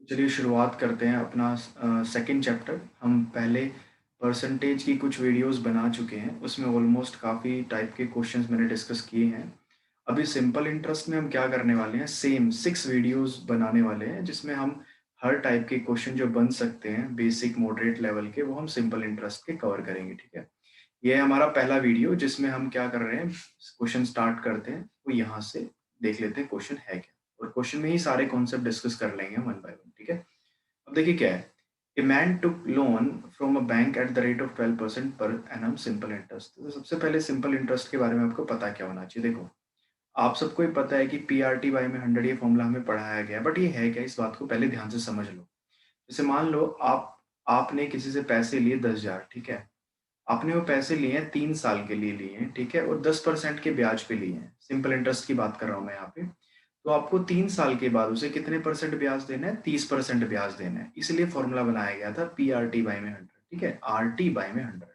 चलिए शुरुआत करते हैं अपना सेकंड चैप्टर। हम पहले परसेंटेज की कुछ वीडियोस बना चुके हैं, उसमें ऑलमोस्ट काफ़ी टाइप के क्वेश्चंस मैंने डिस्कस किए हैं। अभी सिंपल इंटरेस्ट में हम क्या करने वाले हैं, सेम 6 वीडियोस बनाने वाले हैं जिसमें हम हर टाइप के क्वेश्चन जो बन सकते हैं बेसिक मॉडरेट लेवल के, वो हम सिंपल इंटरेस्ट के कवर करेंगे। ठीक है, ये है हमारा पहला वीडियो जिसमें हम क्या कर रहे हैं, क्वेश्चन स्टार्ट करते हैं। तो यहाँ से देख लेते हैं क्वेश्चन है क्या, और क्वेश्चन में ही सारे कॉन्सेप्ट डिस्कस कर लेंगे वन बाय वन। ठीक है, अब देखिए क्या है। A man took loan from a bank at the rate of 12% per annum simple interest. तो सबसे पहले सिंपल इंटरेस्ट के बारे में आपको पता क्या होना चाहिए। देखो, आप सबको ही पता है कि PRT बाई में 100 ये फॉर्मूला हमें पढ़ाया गया है, बट ये है क्या, इस बात को पहले ध्यान से समझ लो। जैसे मान लो आपने किसी से पैसे लिए 10,000। ठीक है, आपने वो पैसे लिए हैं 3 साल के लिए लिए हैं। ठीक है, और 10% के ब्याज पे लिए हैं। सिंपल इंटरेस्ट की बात कर रहा हूँ मैं यहाँ पे। तो आपको 3 साल के बाद उसे कितने परसेंट ब्याज देना है, 30% ब्याज देना है। इसलिए फॉर्मूला बनाया गया था PRT बाई में 100। ठीक है, RT बाई में 100।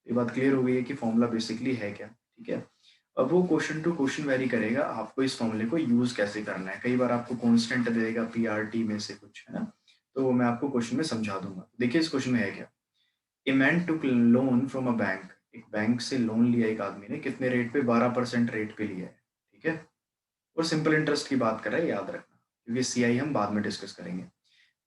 ये बात क्लियर हो गई है कि फॉर्मूला बेसिकली है क्या। ठीक है, अब वो क्वेश्चन टू क्वेश्चन वेरी करेगा, आपको इस फॉर्मूले को यूज कैसे करना है। कई बार आपको कॉन्स्टेंट देगा PRT में से कुछ, है ना, तो मैं आपको क्वेश्चन में समझा दूंगा। देखिए इस क्वेश्चन में है क्या। A man took loan from a bank. एक बैंक से लोन लिया एक आदमी ने, कितने रेट पे, 12% रेट पे लिया है। ठीक है, और सिंपल इंटरेस्ट की बात कर रहा है, याद रखना, क्योंकि CI हम बाद में डिस्कस करेंगे।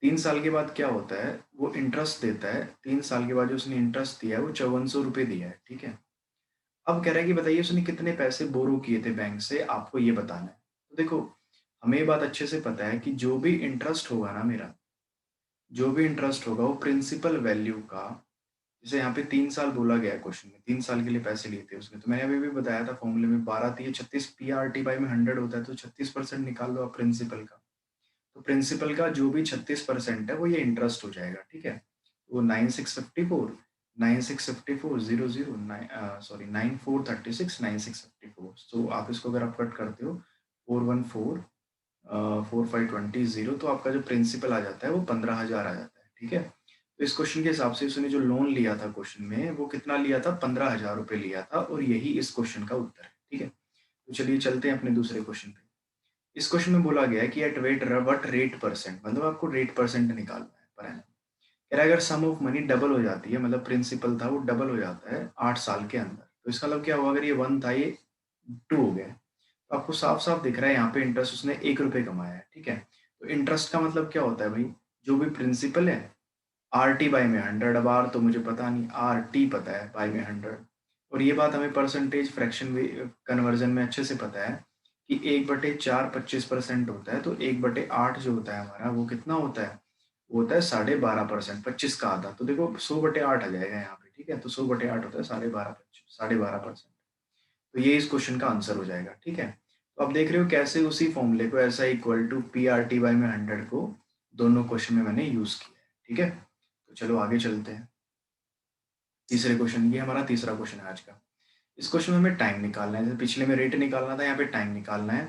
3 साल के बाद क्या होता है, वो इंटरेस्ट देता है। 3 साल के बाद जो उसने इंटरेस्ट दिया है वो 5400 रुपये दिया है। ठीक है, अब कह रहा है कि बताइए उसने कितने पैसे बोरो किए थे बैंक से, आपको ये बताना है। तो देखो, हमें ये बात अच्छे से पता है कि जो भी इंटरेस्ट होगा ना मेरा, जो भी इंटरेस्ट होगा वो प्रिंसिपल वैल्यू का, जैसे यहाँ पे 3 साल बोला गया है क्वेश्चन में, 3 साल के लिए पैसे लिए थे उसने, तो मैंने अभी भी बताया था फॉर्मूले में 12×3=36, PRT बाई में 100 होता है, तो 36% निकाल लो आप प्रिंसिपल का। तो प्रिंसिपल का जो भी 36% है वो ये इंटरेस्ट हो जाएगा। ठीक है, वो 9654 तो आप इसको अगर आप कट करते हो 414 4520, तो आपका जो प्रिंसिपल आ जाता है वो 15,000 आ जाता है। ठीक है, तो इस क्वेश्चन के हिसाब से उसने जो लोन लिया था क्वेश्चन में, वो कितना लिया था, 15,000 रुपये लिया था, और यही इस क्वेश्चन का उत्तर है। ठीक है, तो चलिए चलते हैं अपने दूसरे क्वेश्चन पे। इस क्वेश्चन में बोला गया है कि at what what rate percent, मतलब आपको रेट परसेंट निकालना है पर एनम। कह रहा है अगर सम ऑफ मनी डबल हो जाती है, मतलब प्रिंसिपल था वो डबल हो जाता है 8 साल के अंदर, तो इसका मतलब क्या हुआ, अगर ये 1 था ये 2 हो गया। तो आपको साफ साफ दिख रहा है यहाँ पे इंटरेस्ट उसने 1 रुपये कमाया है। ठीक है, तो इंटरेस्ट का मतलब क्या होता है भाई, जो भी प्रिंसिपल है RT बाई में 100। अब R तो मुझे पता नहीं, RT पता है बाई में 100। और ये बात हमें परसेंटेज फ्रैक्शन कन्वर्जन में अच्छे से पता है कि 1/4 25% होता है, तो 1/8 जो होता है हमारा, वो कितना होता है, वो होता है 12.5%, 25 का आधा। तो देखो 100/8 आ जाएगा यहाँ पे। ठीक है, तो 100/8 होता है 12.5%। तो ये इस क्वेश्चन का आंसर हो जाएगा। ठीक है, तो अब देख रहे हो कैसे उसी फॉर्मूले को ऐसा इक्वल टू PRT बाई में 100 को दोनों क्वेश्चन में मैंने यूज किया है। ठीक है, तो चलो आगे चलते हैं। तीसरे क्वेश्चन, ये हमारा तीसरा क्वेश्चन है आज का। इस क्वेश्चन में हमें टाइम निकालना है, जैसे पिछले में रेट निकालना था, यहाँ पे टाइम निकालना है।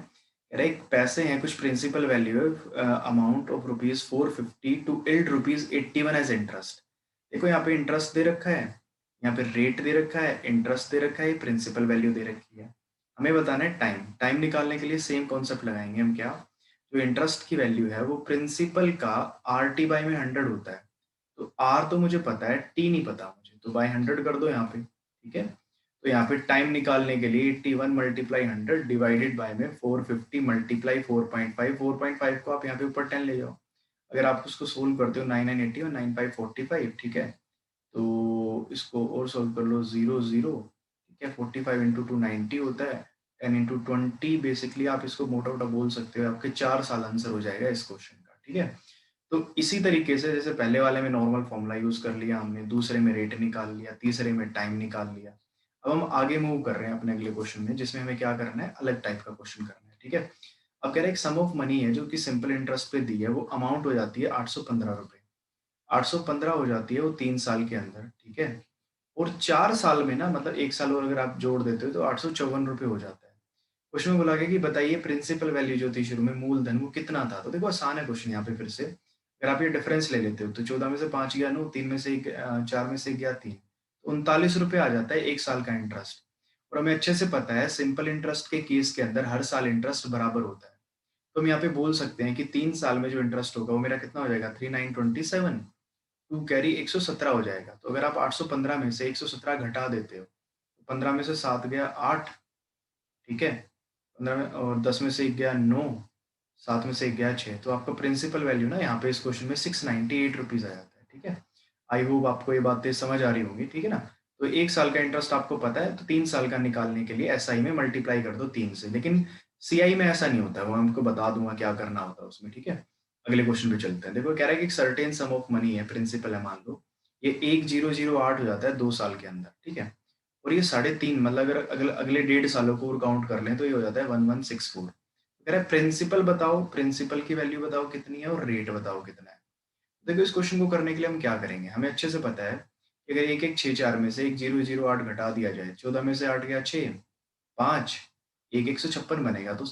कह रहा है पैसे हैं, कुछ प्रिंसिपल वैल्यू है, amount of ₹450 to yield ₹81 as interest. देखो यहाँ पे इंटरेस्ट दे रखा है, यहाँ पे रेट दे रखा है, इंटरेस्ट दे रखा है, प्रिंसिपल वैल्यू दे रखी है। हमें बताना है टाइम। टाइम निकालने के लिए सेम कॉन्सेप्ट लगाएंगे हम। क्या, जो इंटरेस्ट की वैल्यू है वो प्रिंसिपल का RT बाई में 100 होता है। तो R तो मुझे पता है, T नहीं पता मुझे, तो बाई 100 कर दो यहाँ पे। ठीक है, तो यहाँ पे टाइम निकालने के लिए 81 मल्टीप्लाई 100 डिवाइडेड बाय में 450 मल्टीप्लाई 4.5, 4.5 को आप यहाँ पे ऊपर 10 ले जाओ। अगर आप उसको सोल्व करते हो 9 9 80 और 9 5 45। ठीक है, तो इसको और सोल्व कर लो 0 0। ठीक है, 45 इंटू 2 90 होता है, 10 इंटू 20। बेसिकली आप इसको मोटा मोटा बोल सकते हो, आपके 4 साल आंसर हो जाएगा इस क्वेश्चन का। ठीक है, तो इसी तरीके से जैसे पहले वाले में नॉर्मल फॉर्मूला यूज कर लिया हमने, दूसरे में रेट निकाल लिया, तीसरे में टाइम निकाल लिया। अब हम आगे मूव कर रहे हैं अपने अगले क्वेश्चन में, जिसमें हमें क्या करना है, अलग टाइप का क्वेश्चन करना है। ठीक है, अब कह रहे हैं एक सम ऑफ मनी है जो कि सिंपल इंटरेस्ट पे दी है, वो अमाउंट हो जाती है 815 रुपए। 815 हो जाती है वो 3 साल के अंदर। ठीक है, और 4 साल में ना, मतलब 1 साल और अगर आप जोड़ देते हो तो 854 रुपये हो जाता है। क्वेश्चन में बोला गया कि बताइए प्रिंसिपल वैल्यू जो थी शुरू में, मूलधन, वो कितना था। तो देखो आसान है क्वेश्चन यहाँ पे। फिर से अगर आप ये डिफरेंस ले लेते हो, तो 14 में से 5 गया 9, 3 में से 4 में से गया 3, तो 39 रुपये आ जाता है 1 साल का इंटरेस्ट। और हमें अच्छे से पता है सिंपल इंटरेस्ट के केस के अंदर हर साल इंटरेस्ट बराबर होता है। तो हम यहाँ पे बोल सकते हैं कि 3 साल में जो इंटरेस्ट होगा वो मेरा कितना हो जाएगा 3927, टू कैरी 117 हो जाएगा। तो अगर आप 815 में से 117 घटा देते हो, तो 15 में से 7 गया 8, ठीक है? 15 में और 10 में से 1 गया 9, 7 में से 1 गया 6, तो आपका प्रिंसिपल वैल्यू ना यहाँ पे इस क्वेश्चन में 698 रुपीज़ आ जाता है, ठीक है? आई होप आपको ये बातें समझ आ रही होंगी, ठीक है ना? तो 1 साल का इंटरेस्ट आपको पता है, तो 3 साल का निकालने के लिए एसआई में मल्टीप्लाई कर दो 3 से, लेकिन सीआई में ऐसा नहीं होता है, वो मैं आपको बता दूँगा क्या करना होता है उसमें, ठीक है? अगले क्वेश्चन पे चलते हैं। देखो कह रहा है कि एक सर्टेन सम ऑफ मनी है, प्रिंसिपल है मान लो, ये 1008 हो जाता है 2 साल के अंदर, ठीक है? और ये 3.5 मतलब अगर अगले 1.5 सालों को और काउंट कर लें तो ये हो जाता है 1164। कह रहा है प्रिंसिपल बताओ, प्रिंसिपल की वैल्यू बताओ कितनी है और रेट बताओ कितना है। देखो इस क्वेश्चन को करने के लिए हम क्या करेंगे, हमें अच्छे से पता है कि अगर एक एक 6 4 में से एक 008 घटा दिया जाए, 14 में से 8 गया 6, 5, एक 156 बनेगा, तो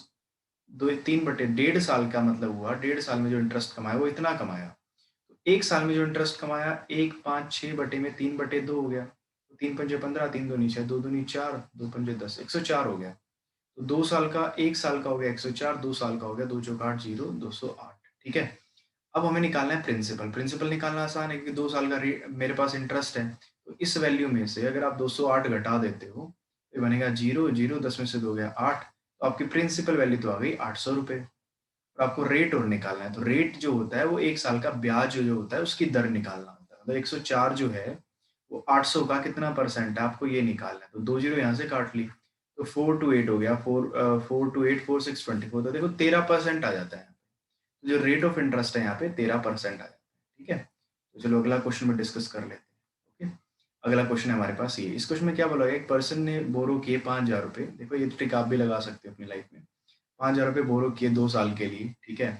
दो 3 बटे 1.5 साल का मतलब हुआ 1.5 साल में जो इंटरेस्ट कमाया वो इतना कमाया। तो 1 साल में जो इंटरेस्ट कमाया 1 5 6 बटे में 3 बटे 2 हो गया, तो 3 पंजे 15, 3 दूनी 6, 2 दूनी 4, 2 पंजे 10, 104 हो गया। तो 2 साल का 1 साल का हो गया 104, 2 साल का हो गया 2 चौक 8 0 208, ठीक है? अब हमें निकालना है प्रिंसिपल। प्रिंसिपल निकालना आसान है क्योंकि 2 साल का मेरे पास इंटरेस्ट है। तो इस वैल्यू में से अगर आप 208 घटा देते हो, तो ये बनेगा 0, 0 10 में से 2 गया 8, तो आपकी प्रिंसिपल वैल्यू तो आ गई 800 रुपए। और आपको रेट और निकालना है, तो रेट जो होता है वो 1 साल का ब्याज जो होता है उसकी दर निकालना होता है। मतलब 104 जो है वो 800 का कितना परसेंट है आपको ये निकालना है। तो 2 जीरो यहाँ से काट ली, तो 4 टू 8 हो गया, 4 टू 8 4 6 24, तो देखो 13% आ जाता है। जो रेट ऑफ इंटरेस्ट है यहाँ पे 13% आ जाता है, ठीक है? तो चलो अगला क्वेश्चन में डिस्कस कर लेते हैं, ओके? अगला क्वेश्चन है हमारे पास ये, इस क्वेश्चन में क्या बोला गया, एक पर्सन ने बोरो किए 5,000 रुपए। देखो ये ट्रिक आप भी लगा सकते हो अपनी लाइफ में। 5,000 रुपए बोरो किए 2 साल के लिए, ठीक है?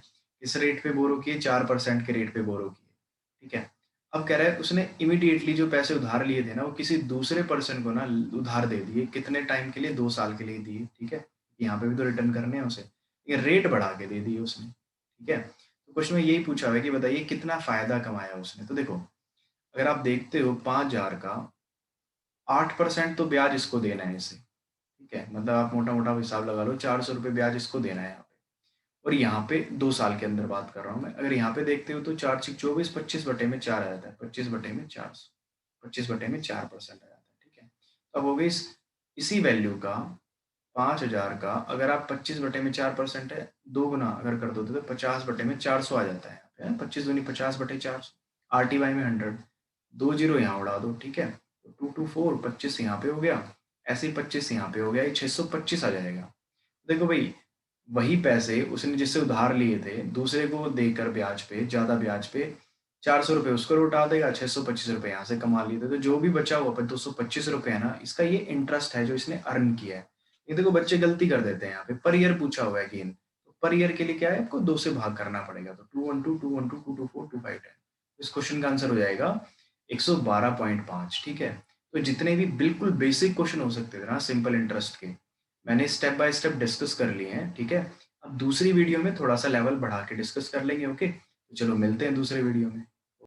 किस रेट पे बोरो किए, 4% के रेट पे बोरो किए, ठीक है? अब कह रहा है उसने इमीडिएटली जो पैसे उधार लिए थे ना वो किसी दूसरे पर्सन को ना उधार दे दिए, कितने टाइम के लिए, 2 साल के लिए दिए, ठीक है? यहाँ पे भी तो रिटर्न करने हैं उसे, ये रेट बढ़ा के दे दिए उसने, ठीक है? तो क्वेश्चन में यही पूछा हुआ है कि बताइए कितना फायदा कमाया उसने। तो देखो अगर आप देखते हो 5,000 का 8% तो ब्याज इसको देना है इसे, ठीक है? मतलब आप मोटा मोटा हिसाब लगा लो, 400 रुपये ब्याज इसको देना है यहाँ पे। और यहाँ पे 2 साल के अंदर बात कर रहा हूँ मैं। अगर यहाँ पे देखते हो तो 4 छीक 24, 25 बटे में 4 आ जाता है, 25 बटे में 400, 25 बटे में 4% आ जाता है, ठीक है? तो अब हो गई इसी वैल्यू का 5,000 का अगर आप 25 बटे में 4% है, 2 गुना अगर कर दो तो 50 बटे में 400 आ जाता है यहाँ पे, 25 दूनी 50 बटे 400, RTY में 100, 2 जीरो यहाँ उड़ा दो, ठीक है? तो 2 2 4, 25 यहाँ पे हो गया, ऐसे ही 25 यहाँ पे हो गया, ये 625 आ जाएगा। देखो भाई वही पैसे उसने जिससे उधार लिए थे दूसरे को देकर ब्याज पे, ज्यादा ब्याज पे, 400 रुपये उसको लौटा देगा, 625 रुपये यहाँ से कमा लिए थे, तो जो भी बचा हुआ 225 रुपये है ना, इसका ये इंटरेस्ट है जो इसने अर्न किया है। ये देखो बच्चे गलती कर देते हैं, यहाँ पे पर ईयर पूछा हुआ है गेन, तो पर ईयर के लिए क्या है, आपको 2 से भाग करना पड़ेगा, तो 212 212 224 251, इस क्वेश्चन का आंसर हो जाएगा 112.5, ठीक है? तो जितने भी बिल्कुल बेसिक क्वेश्चन हो सकते थे ना सिंपल इंटरेस्ट के, मैंने स्टेप बाय स्टेप डिस्कस कर लिए हैं, ठीक है? अब दूसरी वीडियो में थोड़ा सा लेवल बढ़ा के डिस्कस कर लेंगे, ओके? तो चलो मिलते हैं दूसरे वीडियो में।